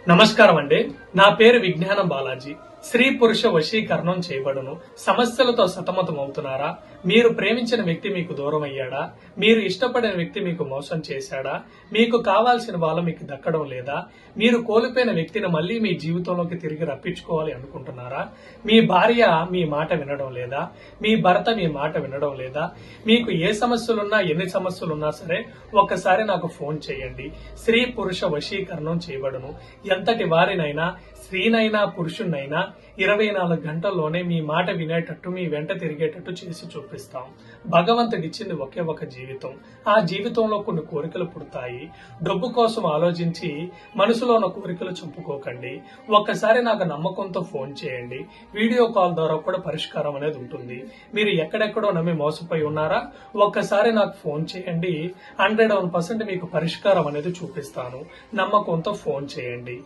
నమస్కారం అండి. నా పేరు విజ్ఞానం బాలాజీ. స్త్రీ పురుష వశీకరణం చేయబడును. సమస్యలతో సతమతం అవుతున్నారా? మీరు ప్రేమించిన వ్యక్తి మీకు దూరం అయ్యాడా? మీరు ఇష్టపడిన వ్యక్తి మీకు మోసం చేశాడా? మీకు కావాల్సిన వాళ్ళు మీకు దక్కడం లేదా? మీరు కోల్పోయిన వ్యక్తిని మళ్లీ మీ జీవితంలోకి తిరిగి రప్పించుకోవాలి అనుకుంటున్నారా? మీ భార్య మీ మాట వినడం లేదా? మీ భర్త మీ మాట వినడం లేదా? మీకు ఏ సమస్యలున్నా, ఎన్ని సమస్యలున్నా సరే ఒక్కసారి నాకు ఫోన్ చేయండి. స్త్రీ పురుష వశీకరణం చేయబడును. ఎంతటి వారినైనా, స్త్రీనైనా పురుషున్నైనా 24 గంటల్లోనే మీ మాట వినేటట్టు, మీ వెంట తిరిగేటట్టు చేసి చూపిస్తాం. భగవంతుడిచ్చింది ఒకే ఒక జీవితం. ఆ జీవితంలో కొన్ని కోరికలు పుడతాయి. డబ్బు కోసం ఆలోచించి మనసులో ఉన్న కోరికలు చంపుకోకండి. ఒక్కసారి నాకు నమ్మకంతో ఫోన్ చేయండి. వీడియో కాల్ ద్వారా కూడా పరిష్కారం అనేది ఉంటుంది. మీరు ఎక్కడెక్కడో నమ్మి మోసపోయి ఉన్నారా? ఒక్కసారి నాకు ఫోన్ చేయండి. 101% మీకు పరిష్కారం అనేది చూపిస్తాను. నమ్మకంతో ఫోన్ చేయండి.